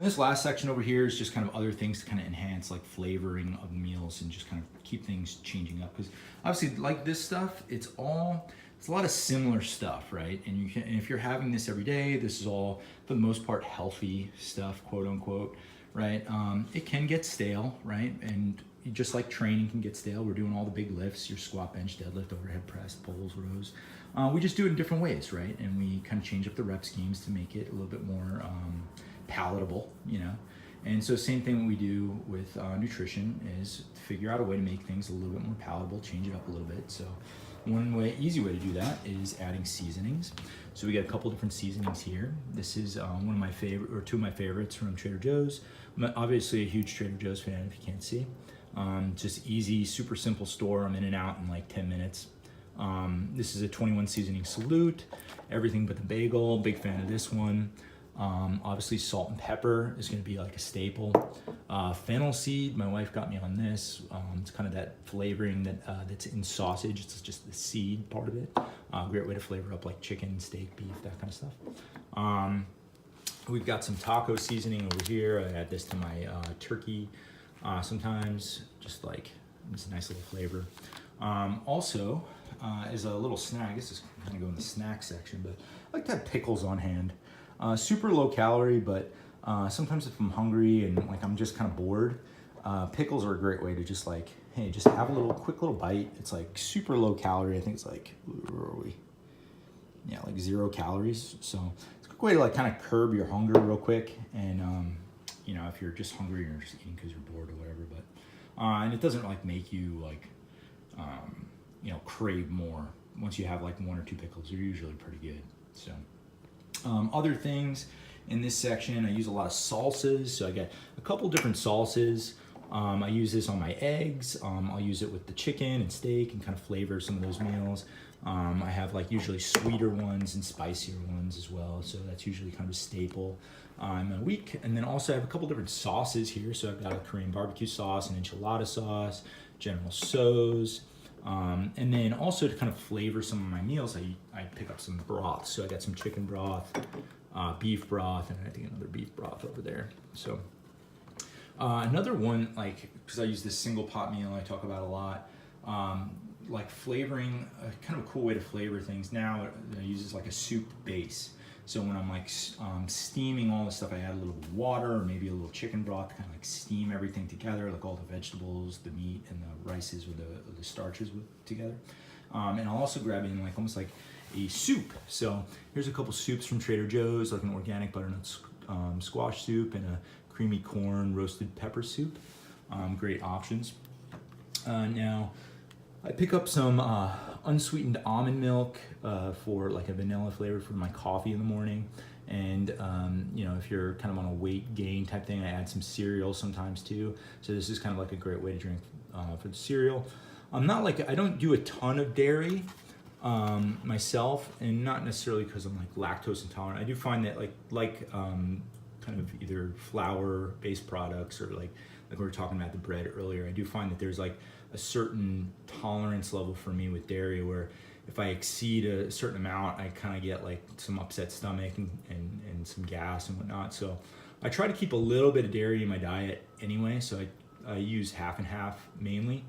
This last section over here is just kind of other things to kind of enhance like flavoring of meals and just kind of keep things changing up. Because obviously like this stuff, it's a lot of similar stuff, right? And and if you're having this every day, this is all for the most part healthy stuff, quote unquote, right? It can get stale, right? And just like training can get stale, we're doing all the big lifts, your squat, bench, deadlift, overhead press, pulls, rows. We just do it in different ways, right? And we kind of change up the rep schemes to make it a little bit more palatable, you know. And so same thing we do with nutrition is figure out a way to make things a little bit more palatable, change it up a little bit. So easy way to do that is adding seasonings. So we got a couple different seasonings here. This is one of my favorite, or two of my favorites from Trader Joe's. I'm obviously a huge Trader Joe's fan if you can't see. Just easy, super simple store. I'm in and out in like 10 minutes. This is a 21 seasoning salute, everything but the bagel, big fan of this one. Obviously salt and pepper is going to be like a staple. Fennel seed, my wife got me on this. It's kind of that flavoring that's in sausage. It's just the seed part of it. Great way to flavor up like chicken, steak, beef, that kind of stuff. We've got some taco seasoning over here. I add this to my turkey sometimes, just like it's a nice little flavor. Also, as a little snack, this is kind of go in the snack section, but I like to have pickles on hand. Super low calorie, but sometimes if I'm hungry and like I'm just kind of bored, pickles are a great way to just like, hey, just have a quick little bite. It's like super low calorie. I think it's like, where are we? Yeah, like 0 calories. So it's a quick way to like kind of curb your hunger real quick. And you know, if you're just hungry or just eating because you're bored or whatever, but and it doesn't like make you like you know, crave more. Once you have like 1 or 2 pickles, they're usually pretty good. So other things in this section, I use a lot of salsas. So I got a couple different salsas. I use this on my eggs. I'll use it with the chicken and steak and kind of flavor some of those meals. I have like usually sweeter ones and spicier ones as well. So that's usually kind of a staple in my week. And then also I have a couple different sauces here. So I've got a Korean barbecue sauce, an enchilada sauce, General Tso's. And then also to kind of flavor some of my meals, I pick up some broth. So I got some chicken broth, beef broth, and I think another beef broth over there. So another one, like, because I use this single pot meal I talk about a lot, like flavoring, kind of a cool way to flavor things now, I use this like a soup base. So when I'm like steaming all this stuff, I add a little bit of water or maybe a little chicken broth to kind of like steam everything together, like all the vegetables, the meat, and the rices or the starches together. And I'll also grab in like almost like a soup. So here's a couple soups from Trader Joe's, like an organic butternut squash soup and a creamy corn roasted pepper soup. Great options. Now, I pick up some unsweetened almond milk for like a vanilla flavor for my coffee in the morning. And you know, if you're kind of on a weight gain type thing, I add some cereal sometimes too. So this is kind of like a great way to drink for the cereal. I don't do a ton of dairy myself, and not necessarily because I'm like lactose intolerant. I do find that kind of either flour-based products or like we were talking about the bread earlier, I do find that there's like a certain tolerance level for me with dairy where if I exceed a certain amount, I kind of get like some upset stomach and some gas and whatnot. So I try to keep a little bit of dairy in my diet anyway. So I use half and half mainly,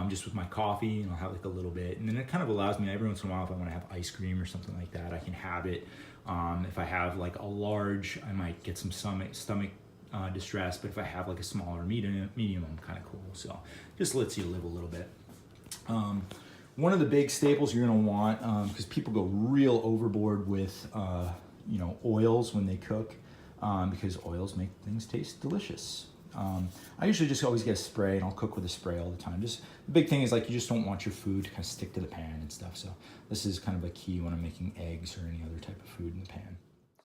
just with my coffee, and I'll have like a little bit. And then it kind of allows me every once in a while, if I want to have ice cream or something like that, I can have it. If I have like a large, I might get some stomach distress, but if I have like a smaller medium, I'm kind of cool. So just lets you live a little bit. One of the big staples you're gonna want, because people go real overboard with you know, oils when they cook, because oils make things taste delicious. I usually just always get a spray, and I'll cook with a spray all the time. Just the big thing is like you just don't want your food to kind of stick to the pan and stuff. So this is kind of a key when I'm making eggs or any other type of food in the pan.